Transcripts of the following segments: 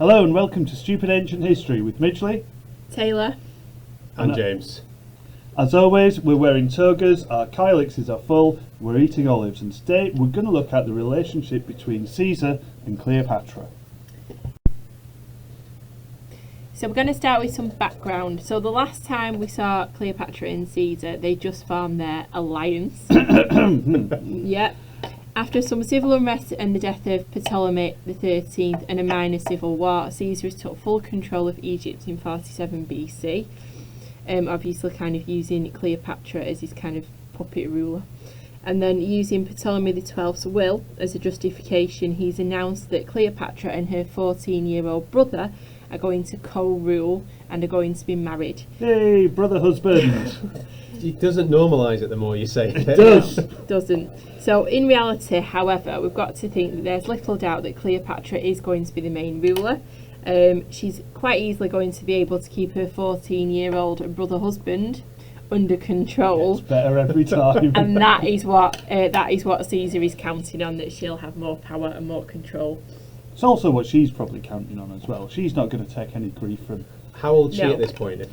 Hello and welcome to Stupid Ancient History with Midgley Taylor and James. As always, we're wearing togas, our kylixes are full, we're eating olives, and today we're going to look at the relationship between Caesar and Cleopatra. So we're going to start with some background. So the last time we saw Cleopatra and Caesar, they just formed their alliance. Yep. After some civil unrest and the death of Ptolemy XIII and a minor civil war, Caesar took full control of Egypt in 47 BC. Obviously kind of using Cleopatra as his kind of puppet ruler. And then using Ptolemy XII's will as a justification, he's announced that Cleopatra and her 14-year-old brother are going to co-rule and are going to be married. Yay, brother husband! It doesn't normalise it the more you say it. It does. Doesn't. So in reality, however, we've got to think that there's little doubt that Cleopatra is going to be the main ruler. She's quite easily going to be able to keep her 14-year-old brother husband under control. It's better every time. And that is what Caesar is counting on, that she'll have more power and more control. It's also what she's probably counting on as well. She's not going to take any grief from... How old is she No. at this point?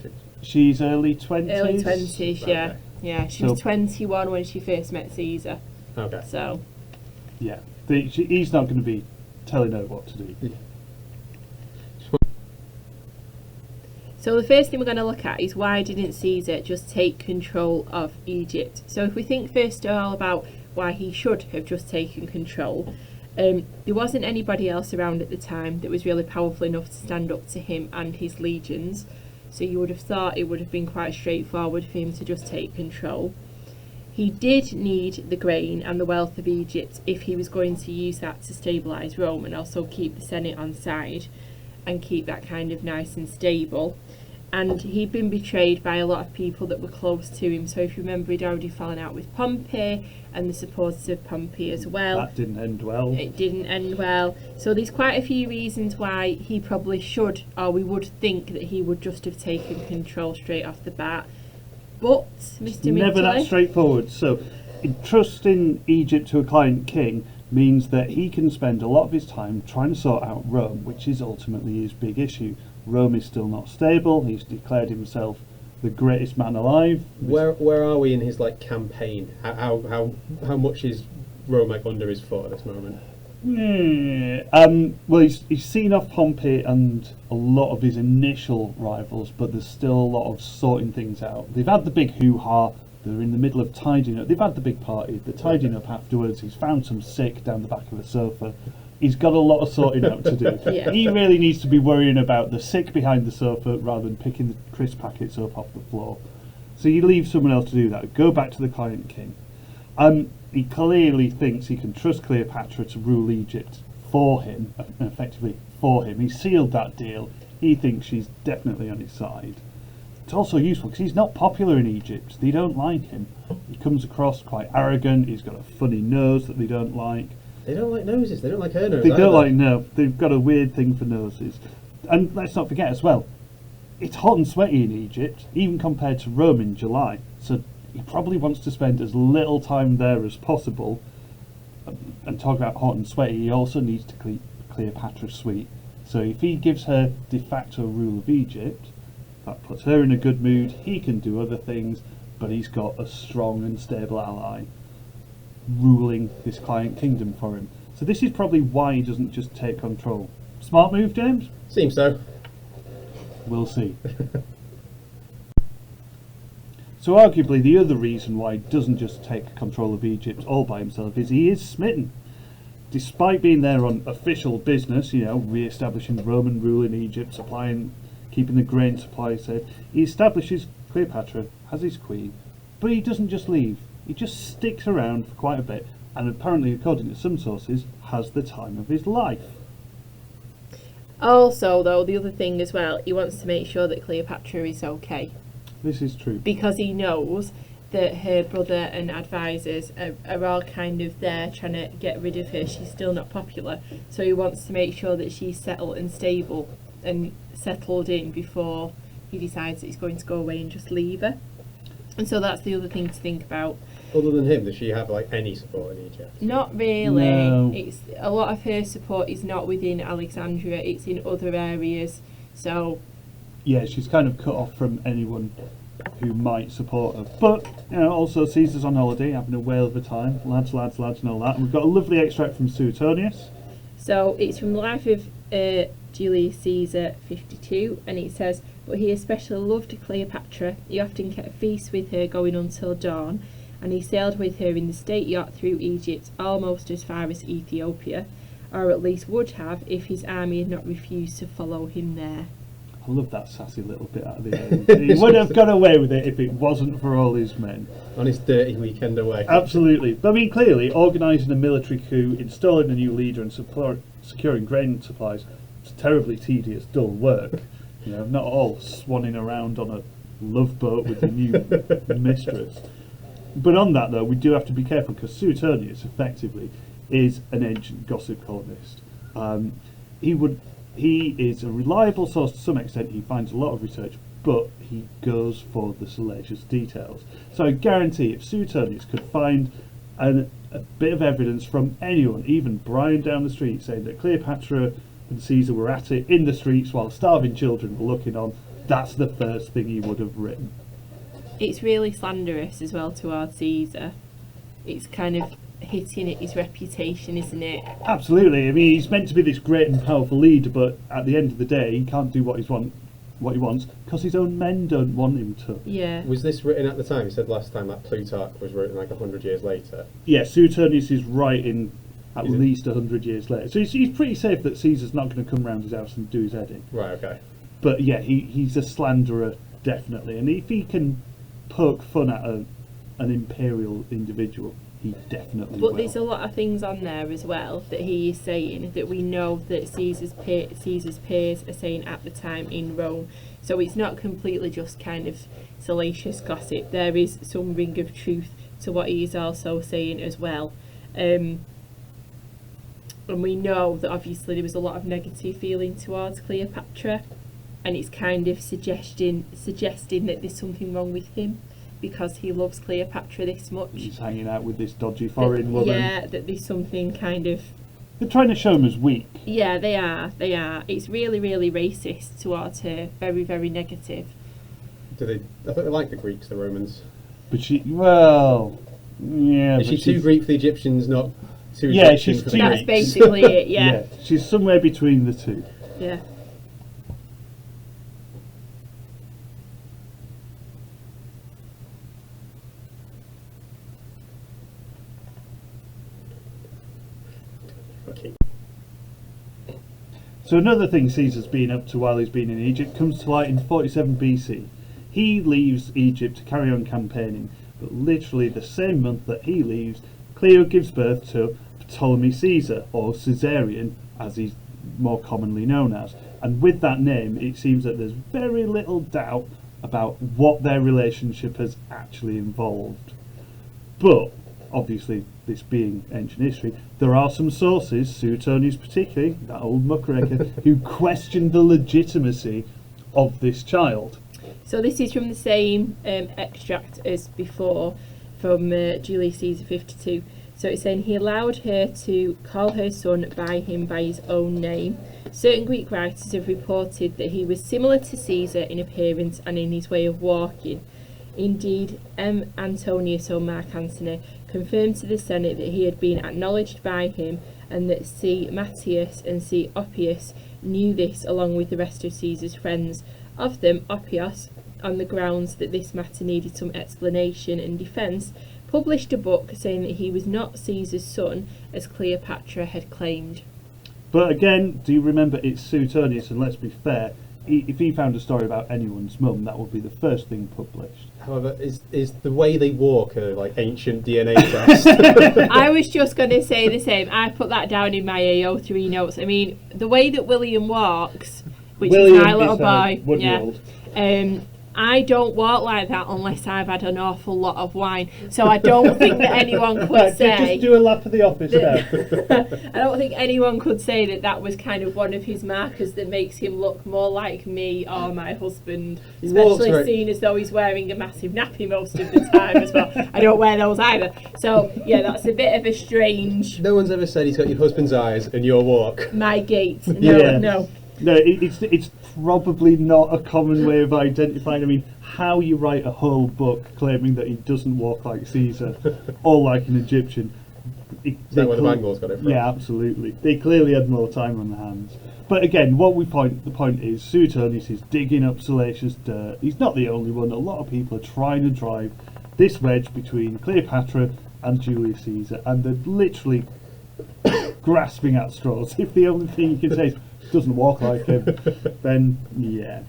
She's early 20s. Early 20s, yeah. Okay. Yeah, she was 21 when she first met Caesar. Okay. So, Yeah, he's not going to be telling her what to do. Yeah. So the first thing we're going to look at is why didn't Caesar just take control of Egypt? So if we think first of all about why he should have just taken control, there wasn't anybody else around at the time that was really powerful enough to stand up to him and his legions. So you would have thought it would have been quite straightforward for him to just take control. He did need the grain and the wealth of Egypt if he was going to use that to stabilise Rome and also keep the Senate on side and keep that kind of nice and stable. And he'd been betrayed by a lot of people that were close to him. So if you remember, he'd already fallen out with Pompey and the supporters of Pompey as well. That didn't end well. It didn't end well. So there's quite a few reasons why he probably should, or we would think that he would just have taken control straight off the bat. But, Mr. Never that Midgley, straightforward. So, entrusting Egypt to a client king means that he can spend a lot of his time trying to sort out Rome, which is ultimately his big issue. Rome is still not stable. He's declared himself the greatest man alive. Where are we in his campaign? How much is Rome under his foot at this moment? Well, he's seen off Pompey and a lot of his initial rivals, but there's still a lot of sorting things out. They've had the big hoo-ha. They're in the middle of tidying up. They've had the big party. They're tidying up afterwards. He's found some sick down the back of a sofa. He's got a lot of sorting out to do. Yeah. He really needs to be worrying about the sick behind the sofa rather than picking the crisp packets up off the floor. So you leave someone else to do that. Go back to the client king. He clearly thinks he can trust Cleopatra to rule Egypt for him, effectively for him. He sealed that deal. He thinks she's definitely on his side. It's also useful because he's not popular in Egypt. They don't like him. He comes across quite arrogant. He's got a funny nose that they don't like. They don't like noses. They don't like her nose. They either. don't like, no. They've got a weird thing for noses. And let's not forget as well, it's hot and sweaty in Egypt, even compared to Rome in July. So he probably wants to spend as little time there as possible. And talk about hot and sweaty, he also needs to keep Cleopatra sweet. So if he gives her de facto rule of Egypt, that puts her in a good mood. He can do other things, but he's got a strong and stable ally ruling this client kingdom for him. So this is probably why he doesn't just take control. Smart move, James? Seems so. We'll see. So arguably the other reason why he doesn't just take control of Egypt all by himself is he is smitten. Despite being there on official business, re-establishing Roman rule in Egypt, keeping the grain supply safe, he establishes Cleopatra as his queen, but he doesn't just leave. He just sticks around for quite a bit, and apparently, according to some sources, has the time of his life. also though, the other thing as well, he wants to make sure that Cleopatra is okay. This is true. Because he knows that her brother and advisors are all kind of there trying to get rid of her. She's still not popular, so he wants to make sure that she's settled and stable and settled in before he decides that he's going to go away and just leave her. And so that's the other thing to think about. Other than him, does she have like any support in Egypt? Not really. No. It's a lot of her support is not within Alexandria. It's in other areas. So Yeah, she's kind of cut off from anyone who might support her. But, also Caesar's on holiday, having a whale of a time. Lads, and all that. And we've got a lovely extract from Suetonius. So it's from the life of Julius Caesar 52, and it says, but he especially loved Cleopatra. He often kept feasts with her going until dawn, and he sailed with her in the state yacht through Egypt almost as far as Ethiopia, or at least would have if his army had not refused to follow him there. I love that sassy little bit at the end. He would have got away with it if it wasn't for all his men. On his dirty weekend away. Absolutely. But I mean, clearly, organising a military coup, installing a new leader and securing grain supplies is terribly tedious, dull work. Not all swanning around on a love boat with your new mistress. But on that, though, we do have to be careful because Suetonius, effectively, is an ancient gossip columnist. He is a reliable source to some extent. He finds a lot of research, but he goes for the salacious details. So I guarantee if Suetonius could find a bit of evidence from anyone, even Brian down the street, saying that Cleopatra and Caesar were at it in the streets while starving children were looking on, that's the first thing he would have written. It's really slanderous as well towards Caesar. It's kind of hitting at his reputation, isn't it? Absolutely. I mean, he's meant to be this great and powerful leader, but at the end of the day, he can't do what he wants because his own men don't want him to. Yeah. Was this written at the time? You said last time that Plutarch was written like 100 years later. Yeah, Suetonius is writing at Is it? least 100 years later. So he's pretty safe that Caesar's not going to come round his house and do his head in. Right, okay. But yeah, he's a slanderer, definitely. And if he can poke fun at an imperial individual, he definitely will. But there's a lot of things on there as well that he is saying that we know that Caesar's peers are saying at the time in Rome. So it's not completely just kind of salacious gossip. There is some ring of truth to what he is also saying as well. And we know that obviously there was a lot of negative feeling towards Cleopatra, and it's kind of suggesting that there's something wrong with him because he loves Cleopatra this much. He's hanging out with this dodgy foreign woman. Yeah, that there's something kind of... They're trying to show him as weak. Yeah, they are. It's really, really racist towards her. Very, very negative. I think they like the Greeks, the Romans. But is she too Greek for the Egyptians, not too Yeah, Egyptian she's for the too- That's Greeks? basically it, yeah. She's somewhere between the two. Yeah. Okay. So another thing Caesar's been up to while he's been in Egypt comes to light in 47 BC. He leaves Egypt to carry on campaigning, but literally the same month that he leaves, Cleo gives birth to Ptolemy Caesar, or Cesarian, as he's more commonly known as. And with that name, it seems that there's very little doubt about what their relationship has actually involved. But, obviously, this being ancient history, there are some sources, Suetonius particularly, that old muckraker, who question the legitimacy of this child. So this is from the same extract as before, from Julius Caesar 52. So it's saying he allowed her to call her son by his own name. Certain Greek writers have reported that he was similar to Caesar in appearance and in his way of walking. Indeed, M. Antonius or Mark Antony confirmed to the Senate that he had been acknowledged by him, and that C. Matthias and C. Oppius knew this along with the rest of Caesar's friends. Of them, Oppius, on the grounds that this matter needed some explanation and defence, published a book saying that he was not Caesar's son, as Cleopatra had claimed. But again, do you remember it's Suetonius, and let's be fair, if he found a story about anyone's mum, that would be the first thing published. However, is the way they walk a like ancient DNA test? I was just going to say the same. I put that down in my AO3 notes. I mean, the way that William walks, which William is my little is, boy, 1 year yeah, old. I don't walk like that unless I've had an awful lot of wine. So I don't think that anyone could say... Just do a lap of the office now. I don't think anyone could say that that was kind of one of his markers that makes him look more like me or my husband. Especially seen as though he's wearing a massive nappy most of the time as well. I don't wear those either. So, yeah, that's a bit of a strange... No one's ever said he's got your husband's eyes and your walk. My gait. No, no. No, it's probably not a common way of identifying. I mean, how you write a whole book claiming that he doesn't walk like Caesar or like an Egyptian. Is that where the Mongols got it from? Yeah, absolutely. They clearly had more time on their hands. But again, the point is, Suetonius is digging up salacious dirt. He's not the only one. A lot of people are trying to drive this wedge between Cleopatra and Julius Caesar, and they're literally grasping at straws. If the only thing you can say is doesn't walk like him, then yeah.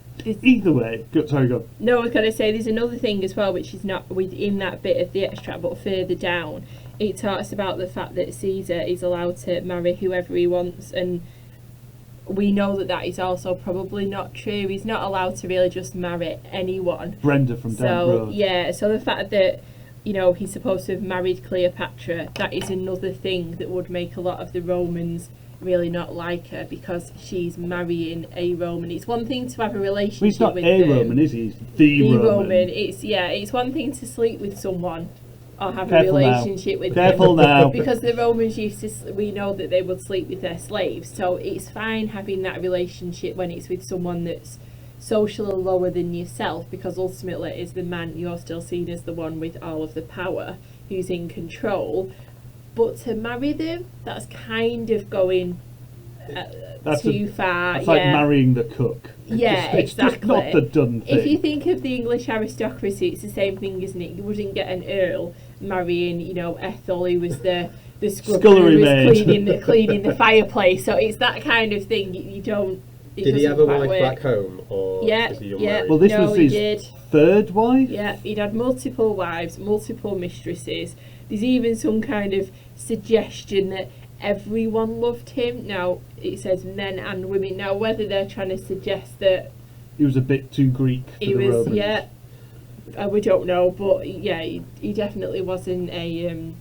Either way, sorry, go. No, I was going to say there's another thing as well, which is not within that bit of the extract, but further down. It talks about the fact that Caesar is allowed to marry whoever he wants, and we know that that is also probably not true. He's not allowed to really just marry anyone. Brenda from down the road. Yeah, so the fact that, you know, he's supposed to have married Cleopatra, that is another thing that would make a lot of the Romans really not like her, because she's marrying a Roman. It's one thing to have a relationship he's not with a them. Roman, is he? He's the Roman. It's one thing to sleep with someone or have Careful a relationship with Careful them. now. Because the Romans used to, we know that they would sleep with their slaves, so it's fine having that relationship when it's with someone that's socially lower than yourself, because ultimately as the man you're still seen as the one with all of the power who's in control. But to marry them, that's kind of going too far. It's like marrying the cook. Yeah, it's exactly. Just not the done thing. If you think of the English aristocracy, it's the same thing, isn't it? You wouldn't get an earl marrying, you know, Ethel, who was the scrubber who was cleaning the fireplace. So it's that kind of thing. You don't. Did he have a wife back home, or is he unmarried? Well, this was his third wife. Yeah, he'd had multiple wives, multiple mistresses. There's even some kind of suggestion that everyone loved him. Now, it says men and women. Now, whether they're trying to suggest that he was a bit too Greek for the Romans. Yeah, we don't know, but yeah, he definitely wasn't a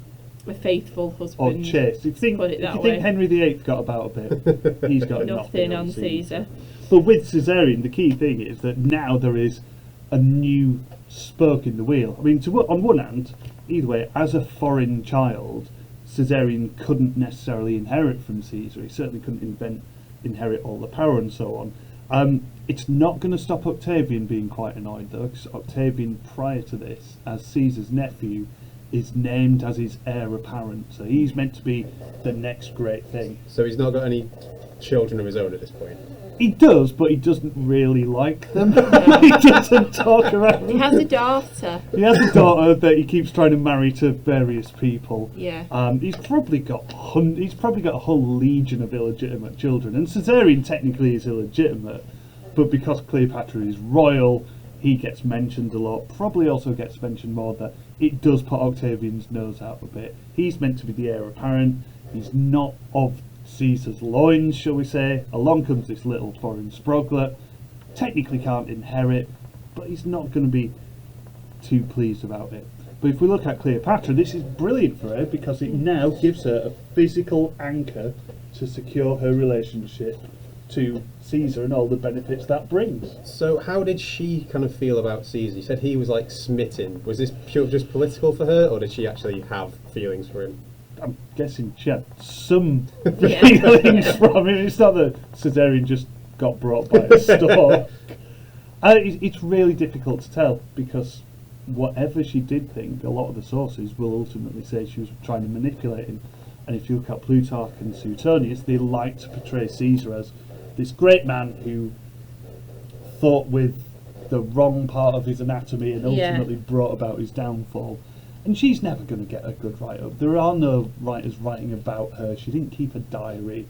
faithful husband. Or chaste. If you think Henry VIII got about a bit, he's got nothing on Caesar. But with Cesarian, the key thing is that now there is a new spoke in the wheel. I mean, on one hand, either way, as a foreign child, Cesarian couldn't necessarily inherit from Caesar. He certainly couldn't inherit all the power and so on. It's not going to stop Octavian being quite annoyed, though, because Octavian, prior to this, as Caesar's nephew, is named as his heir apparent. So he's meant to be the next great thing. So he's not got any children of his own at this point? He does, but he doesn't really like them. He doesn't talk around. He has a daughter. He has a daughter that he keeps trying to marry to various people. Yeah. He's probably got a whole legion of illegitimate children, and Cesarian technically is illegitimate, but because Cleopatra is royal, he gets mentioned a lot. Probably also gets mentioned more that it does put Octavian's nose out a bit. He's meant to be the heir apparent. He's not of Caesar's loins, shall we say. Along comes this little foreign sproglet. Technically can't inherit, but he's not going to be too pleased about it. But if we look at Cleopatra, this is brilliant for her, because it now gives her a physical anchor to secure her relationship to Caesar and all the benefits that brings. So how did she kind of feel about Caesar? You said he was like smitten. Was this pure just political for her, or did she actually have feelings for him? I'm guessing she had some feelings from him. It's not that Cesarian just got brought by a stork. It's really difficult to tell, because whatever she did think, a lot of the sources will ultimately say she was trying to manipulate him. And if you look at Plutarch and Suetonius, they like to portray Caesar as this great man who thought with the wrong part of his anatomy and ultimately brought about his downfall. And she's never going to get a good write-up. There are no writers writing about her. She didn't keep a diary.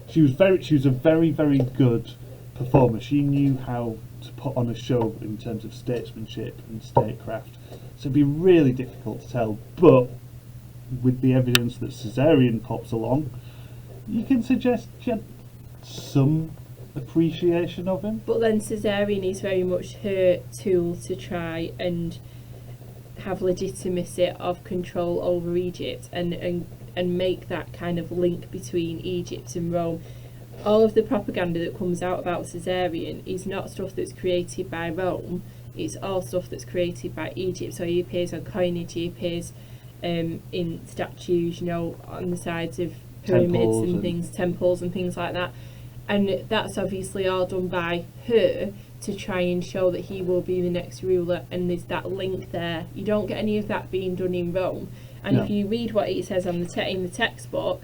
She was a very, very good performer. She knew how to put on a show in terms of statesmanship and statecraft. So it'd be really difficult to tell. But with the evidence that Cesarian pops along, you can suggest she had some appreciation of him. But then Cesarian is very much her tool to try and have legitimacy of control over Egypt and make that kind of link between Egypt and Rome. All of the propaganda that comes out about Cesarian is not stuff that's created by Rome, it's all stuff that's created by Egypt. So he appears on coinage, he appears in statues, on the sides of pyramids temples and things like that. And that's obviously all done by her to try and show that he will be the next ruler, and there's that link there. You don't get any of that being done in Rome. And No. if you read what it says on in the textbook,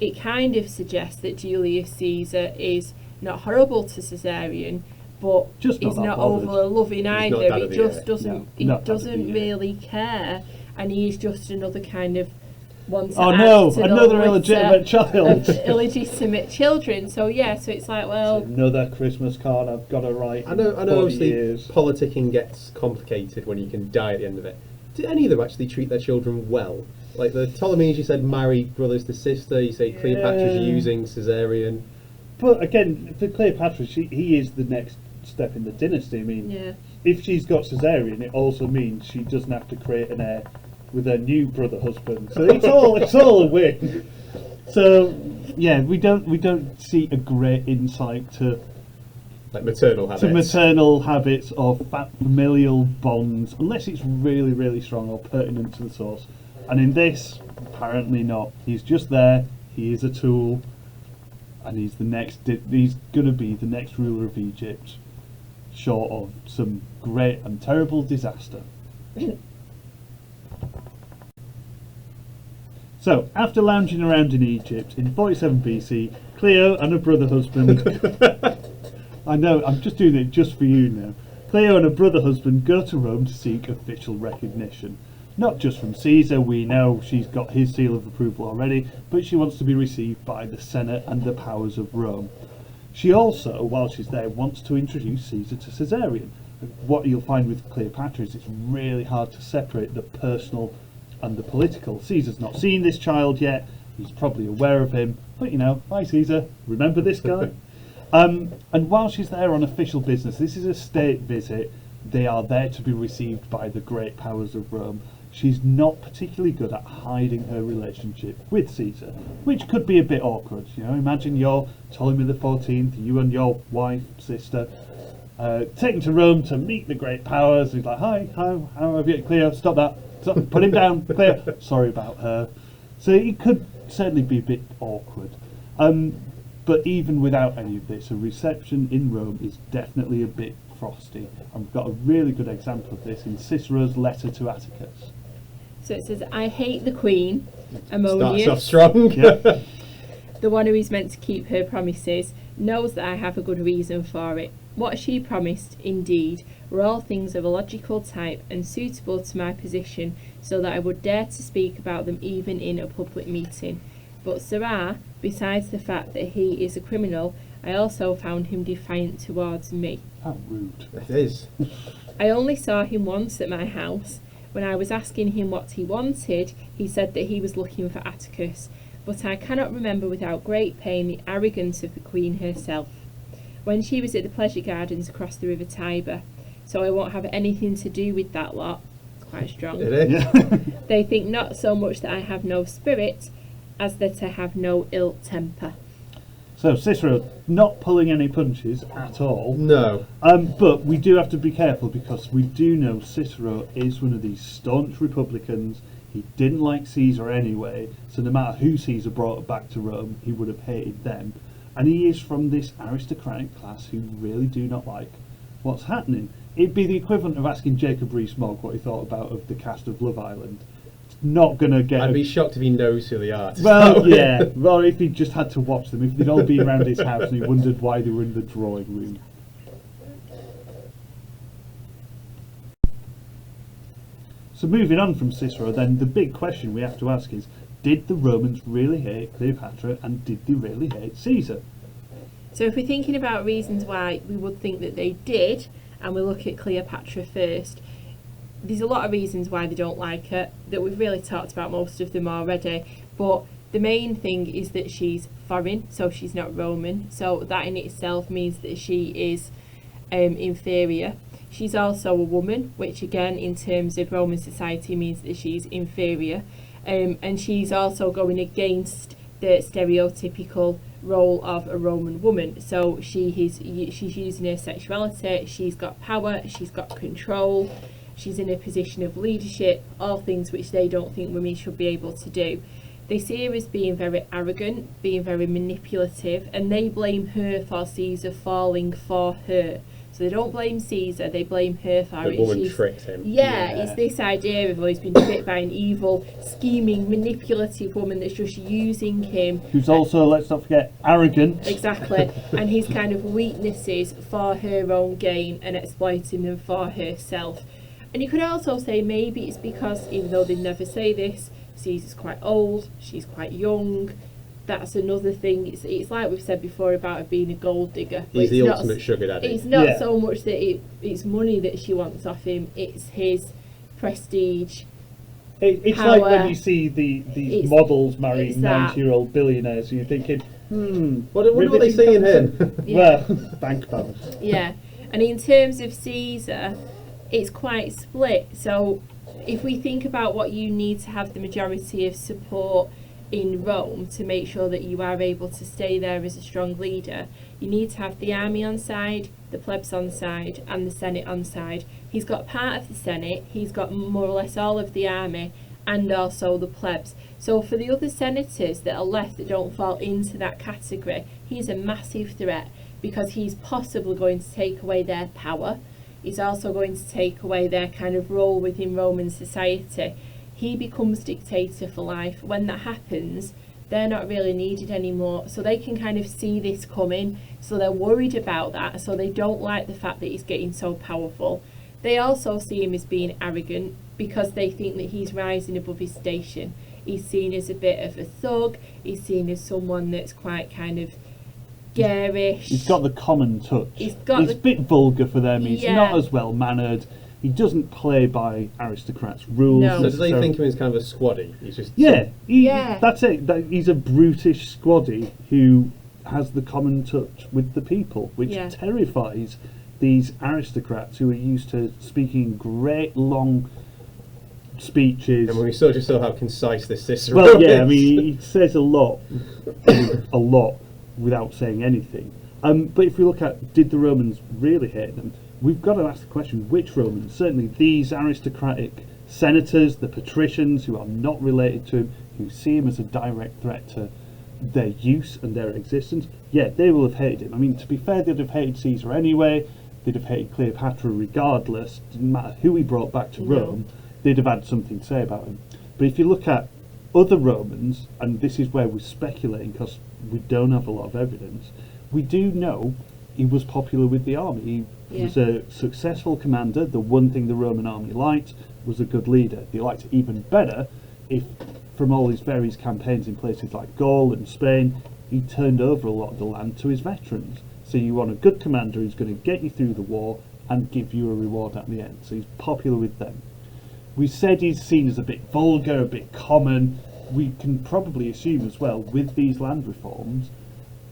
it kind of suggests that Julius Caesar is not horrible to Cesarian, but Just not he's that not bothered. over loving not either. that He of the just ear. doesn't. No, He not that of doesn't the ear. really care, and he's just another kind of one. To Oh add no, to the another litter illegitimate child. of illegitimate children. So so it's like, well, Another Christmas card I've got to write. I know. in 40 Obviously, years. politicking gets complicated when you can die at the end of it. Do any of them actually treat their children well? Like the Ptolemies, you said marry brothers to sister. You say Cleopatra's Yeah. using Cesarian. But again, for Cleopatra, he is the next step in the dynasty. I mean, yeah. if she's got Cesarian, it also means she doesn't have to create an heir with her new brother husband. So it's all a win. So yeah, we don't see a great insight to Like maternal habits. maternal habits or familial bonds, unless it's really, really strong or pertinent to the source. And in this, apparently not. He's just there. He is a tool, and he's going to be the next ruler of Egypt, short of some great and terrible disaster. So, after lounging around in Egypt in 47 BC, Cleo and her brother husband. I know, I'm just doing it just for you now. Cleo and her brother husband go to Rome to seek official recognition. Not just from Caesar, we know she's got his seal of approval already, but she wants to be received by the Senate and the powers of Rome. She also, while she's there, wants to introduce Caesar to Cesarian. What you'll find with Cleopatra is it's really hard to separate the personal and the political. Caesar's not seen this child yet, he's probably aware of him, but hi Caesar, remember this guy? And while she's there on official business, this is a state visit, they are there to be received by the great powers of Rome. She's not particularly good at hiding her relationship with Caesar, which could be a bit awkward. Imagine you're Ptolemy the 14th, you and your wife, sister, taken to Rome to meet the great powers. He's like, hi, how have you? Cleo, stop that. Stop, put him down, Cleo. Sorry about her. So it could certainly be a bit awkward. But even without any of this, a reception in Rome is definitely a bit frosty. And we've got a really good example of this in Cicero's letter to Atticus. So it says, I hate the queen, Ammonius, Starts off strong. Yeah. the one who is meant to keep her promises, knows that I have a good reason for it. What she promised, indeed, were all things of a logical type and suitable to my position, so that I would dare to speak about them even in a public meeting. But Sirrah, besides the fact that he is a criminal, I also found him defiant towards me. How rude. It is. I only saw him once at my house. When I was asking him what he wanted, he said that he was looking for Atticus, but I cannot remember without great pain the arrogance of the queen herself, when she was at the pleasure gardens across the river Tiber. So I won't have anything to do with that lot. It's quite strong. It is. Yeah. They think not so much that I have no spirit, as that I have no ill temper. So Cicero not pulling any punches at all. No. But we do have to be careful because we do know Cicero is one of these staunch Republicans. He didn't like Caesar anyway, so no matter who Caesar brought back to Rome, he would have hated them. And he is from this aristocratic class who really do not like what's happening. It'd be the equivalent of asking Jacob Rees-Mogg what he thought about of the cast of Love Island. It's not going to get... I'd be shocked if he knows who they are. to Well, start with. yeah. Well, if he just had to watch them, if they'd all been around his house and he wondered why they were in the drawing room. So moving on from Cicero, then the big question we have to ask is, did the Romans really hate Cleopatra and did they really hate Caesar? So if we're thinking about reasons why we would think that they did, and we look at Cleopatra first, there's a lot of reasons why they don't like her, that we've really talked about most of them already, but The main thing is that she's foreign, so she's not Roman. So that in itself means that she is inferior. She's also a woman, which again in terms of Roman society means that she's inferior. And she's also going against the stereotypical role of a Roman woman. So she's using her sexuality, she's got power, she's got control, she's in a position of leadership, all things which they don't think women should be able to do. They see her as being very arrogant, being very manipulative, and they blame her for Caesar falling for her. So they don't blame Caesar, they blame her for it. The woman tricked him. Yeah, it's this idea of he's been tricked by an evil, scheming, manipulative woman that's just using him. Who's also, let's not forget, arrogant. Exactly. And his kind of weaknesses for her own gain and exploiting them for herself. And you could also say maybe it's because, even though they never say this, Caesar's quite old, she's quite young. That's another thing. It's like we've said before about her being a gold digger. He's the ultimate sugar daddy. It's not so much that it's money that she wants off him, it's his prestige. It's power. like when you see these models marrying 90-year-old billionaires, you're thinking, what are they seeing him? Well, bank balance. Yeah, and in terms of Caesar, it's quite split. So if we think about what you need to have the majority of support in Rome to make sure that you are able to stay there as a strong leader, you need to have the army on side, the plebs on side, and the Senate on side. He's got part of the Senate, he's got more or less all of the army, and also the plebs. So for the other senators that are left that don't fall into that category, he's a massive threat because he's possibly going to take away their power. He's also going to take away their kind of role within Roman society. He becomes dictator for life. When that happens, they're not really needed anymore. So they can kind of see this coming. So they're worried about that. So they don't like the fact that he's getting so powerful. They also see him as being arrogant because they think that he's rising above his station. He's seen as a bit of a thug. He's seen as someone that's quite kind of garish. He's got the common touch. He's a bit vulgar for them. He's not as well mannered. He doesn't play by aristocrats' rules. No. So do they think of him as kind of a squaddy? He's just that's it. He's a brutish squaddy who has the common touch with the people, which terrifies these aristocrats who are used to speaking great long speeches. And when we saw just how concise this Cicero well, is. I mean, he says a lot without saying anything. But if we look at, did the Romans really hate them? We've got to ask the question, which Romans? Certainly these aristocratic senators, the patricians who are not related to him, who see him as a direct threat to their use and their existence, they will have hated him. I mean, to be fair, they'd have hated Caesar anyway, they'd have hated Cleopatra regardless, didn't matter who he brought back to Rome, they'd have had something to say about him. But if you look at other Romans, and this is where we're speculating because we don't have a lot of evidence, we do know he was popular with the army. He was a successful commander. The one thing the Roman army liked was a good leader. They liked it even better if, from all his various campaigns in places like Gaul and Spain, he turned over a lot of the land to his veterans. So you want a good commander who's going to get you through the war and give you a reward at the end. So he's popular with them. We said he's seen as a bit vulgar, a bit common. We can probably assume as well, with these land reforms,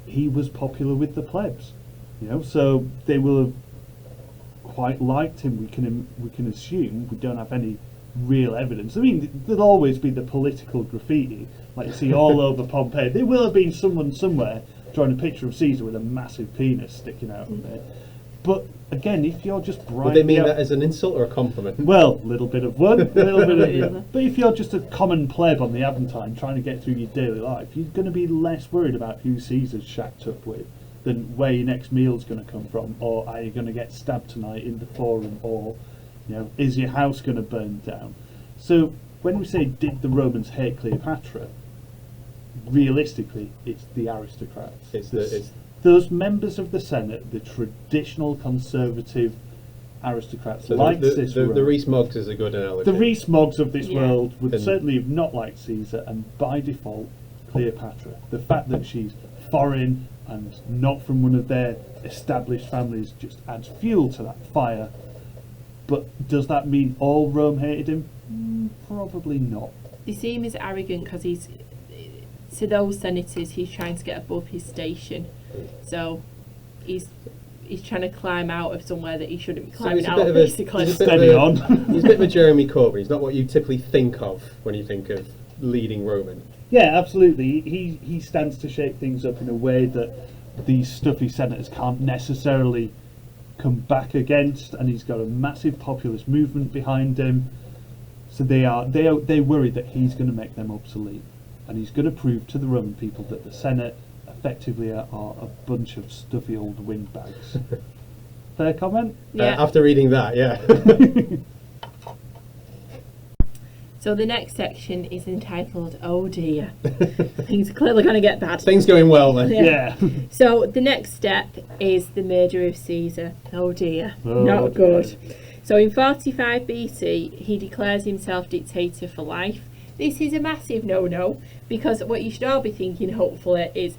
he was popular with the plebs. So they will have quite liked him. We can assume. We don't have any real evidence. I mean, there'll always be the political graffiti, like you see all over Pompeii. There will have been someone somewhere drawing a picture of Caesar with a massive penis sticking out of it. But again, if you're just bright, would they mean that as an insult or a compliment? Well, a little bit of one, a little bit of the other. But if you're just a common pleb on the Aventine trying to get through your daily life, you're going to be less worried about who Caesar's shacked up with than where your next meal's going to come from, or are you going to get stabbed tonight in the forum, or is your house going to burn down? So when we say, did the Romans hate Cleopatra, realistically it's the aristocrats. It's those members of the Senate, the traditional conservative aristocrats, like Cicero. The Rees-Moggs is a good analogy. The Rees-Moggs of this world would certainly have not liked Caesar, and by default Cleopatra. The fact that she's foreign and not from one of their established families just adds fuel to that fire. But does that mean all Rome hated him? Probably not. They see him as arrogant because to those senators, he's trying to get above his station. So he's trying to climb out of somewhere that he shouldn't be climbing out of, basically. Steady on. He's a bit of a Jeremy Corbyn. He's not what you typically think of when you think of leading Roman. Yeah, absolutely. He stands to shake things up in a way that these stuffy senators can't necessarily come back against, and he's got a massive populist movement behind him. So they worry that he's going to make them obsolete, and he's going to prove to the Roman people that the Senate effectively are a bunch of stuffy old windbags. Fair comment? Yeah. After reading that, yeah. So the next section is entitled, "Oh dear." Things are clearly going to get bad. Things going well then. Yeah. So the next step is the murder of Caesar. Oh dear. Oh Not dear. good. So in 45 BC, he declares himself dictator for life. This is a massive no-no, because what you should all be thinking, hopefully, is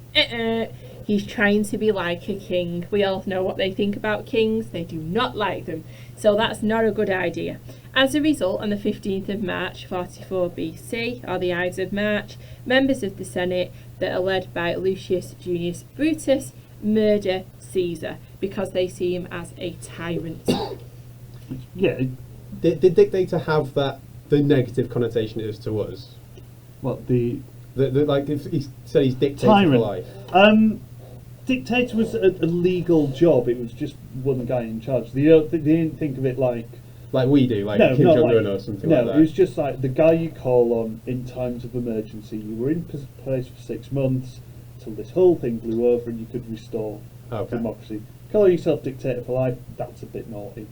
he's trying to be like a king. We all know what they think about kings. They do not like them. So that's not a good idea. As a result, on the 15th of March, 44 BC, or the Ides of March, members of the Senate that are led by Lucius Junius Brutus murder Caesar because they see him as a tyrant. Yeah. Did dictator have the negative connotation it is to us? What the Like if he said he's dictator tyrant? for life. Dictator was a legal job. It was just one guy in charge. They didn't think of it like we do, like no, Kim not Jong Un like, or something no, like that. it was just like the guy you call on in times of emergency. You were in place for 6 months till this whole thing blew over and you could restore democracy. Call yourself dictator for life, that's a bit naughty.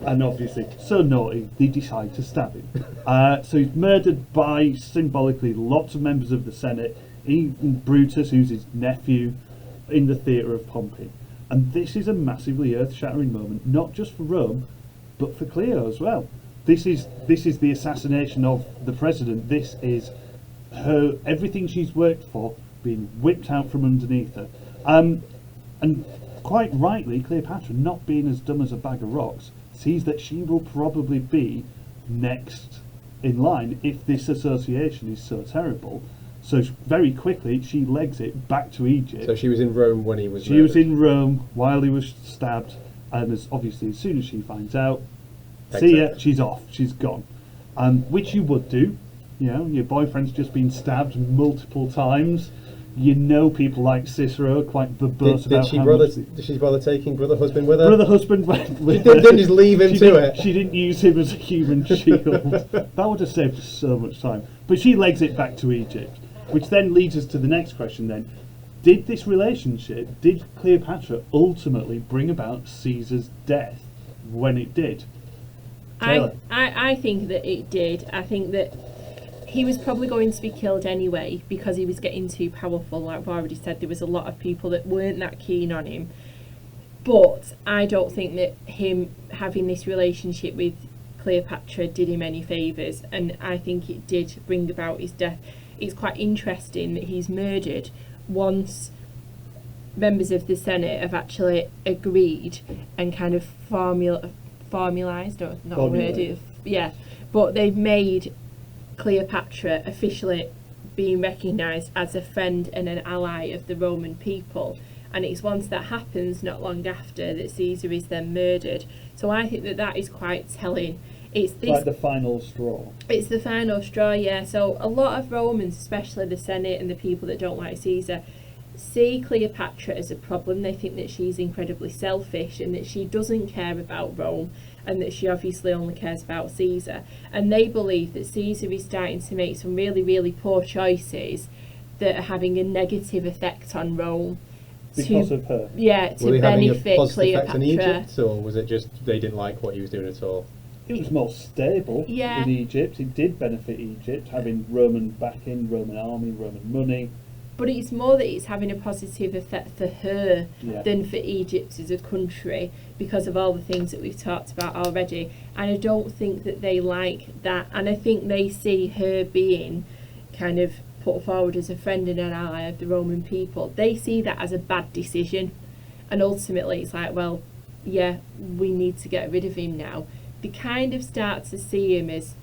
And obviously, so naughty, they decide to stab him. So he's murdered by, symbolically, lots of members of the Senate, even Brutus, who's his nephew, in the theatre of Pompey. And this is a massively earth-shattering moment, not just for Rome, but for Cleo as well. This is the assassination of the president. This is her, everything she's worked for being whipped out from underneath her. And quite rightly, Cleopatra, not being as dumb as a bag of rocks, sees that she will probably be next in line if this association is so terrible. So very quickly she legs it back to Egypt. So she was in Rome when he was She was in Rome while he was stabbed, and as soon as she finds out, see ya, she's off, she's gone. Which you would do, you know, your boyfriend's just been stabbed multiple times. You know, people like Cicero are quite verbose about how much Did she bother taking brother husband with her? brother husband went with She didn't just leave him to it. She didn't use him as a human shield. That would have saved us so much time. But she legs it back to Egypt, which then leads us to the next question then. Did this relationship, did Cleopatra ultimately bring about Caesar's death when it did? I think that it did. I think that he was probably going to be killed anyway because he was getting too powerful. Like I've already said, there was a lot of people that weren't that keen on him. But I don't think that him having this relationship with Cleopatra did him any favours, and I think it did bring about his death. It's quite interesting that he's murdered once members of the Senate have actually agreed and kind of formalised, but they've made Cleopatra officially being recognised as a friend and an ally of the Roman people, and it's once that happens, not long after, that Caesar is then murdered. So I think that that is quite telling. It's this, like the final straw. It's the final straw, yeah. So a lot of Romans, especially the Senate and the people that don't like Caesar, see Cleopatra as a problem. They think that she's incredibly selfish and that she doesn't care about Rome, and that she obviously only cares about Caesar. And they believe that Caesar is starting to make some really, really poor choices that are having a negative effect on Rome. Because of her. Yeah, to Were they having a benefit positive effect Cleopatra. on Egypt, or was it just they didn't like what he was doing at all? It was more stable Yeah. in Egypt. It did benefit Egypt, having Roman backing, Roman army, Roman money. But it's more that it's having a positive effect for her than for Egypt as a country, because of all the things that we've talked about already. And I don't think that they like that. And I think they see her being kind of put forward as a friend and an ally of the Roman people. They see that as a bad decision. And ultimately it's like, well, yeah, we need to get rid of him now. They kind of start to see him as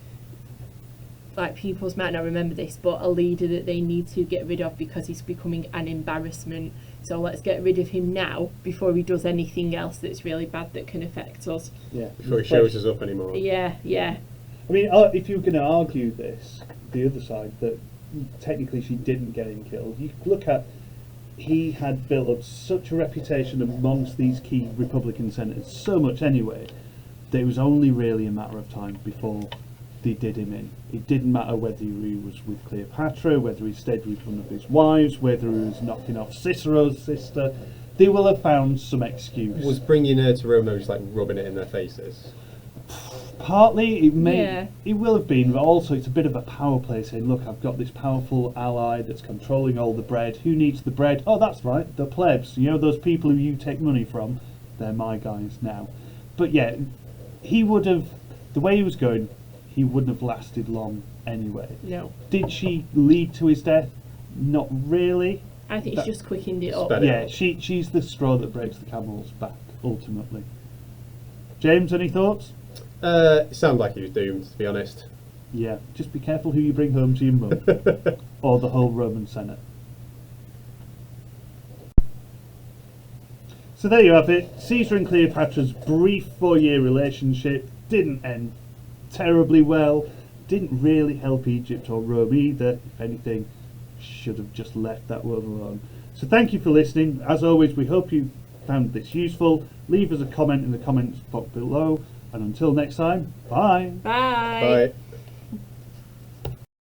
like peoples might not remember this, but a leader that they need to get rid of because he's becoming an embarrassment. So let's get rid of him now before he does anything else that's really bad that can affect us. Yeah. Before he shows us up anymore. Yeah, yeah. I mean, if you were going to argue this, the other side, that technically she didn't get him killed, you could look at, he had built up such a reputation amongst these key Republican senators, so much anyway, that it was only really a matter of time before they did him in. It didn't matter whether he was with Cleopatra, whether he stayed with one of his wives, whether he was knocking off Cicero's sister. They will have found some excuse. Was bringing her to Rome, though, just like rubbing it in their faces? Partly, it may, Yeah. it will have been, but also it's a bit of a power play, saying, look, I've got this powerful ally that's controlling all the bread. Who needs the bread? Oh, that's right, the plebs. You know, those people who you take money from, they're my guys now. But yeah, he would have, the way he was going, he wouldn't have lasted long anyway. No. Did she lead to his death? Not really. I think it's just quickened it up. Sped it Yeah, up. she's the straw that breaks the camel's back, ultimately. James, any thoughts? It sounded like he was doomed, to be honest. Yeah, just be careful who you bring home to your mum. Or the whole Roman Senate. So there you have it. Caesar and Cleopatra's brief 4-year relationship didn't end terribly well. Didn't really help Egypt or Rome either. If anything, should have just left that one alone. So thank you for listening. As always, we hope you found this useful. Leave us a comment in the comments box below. And until next time, bye. Bye. Bye.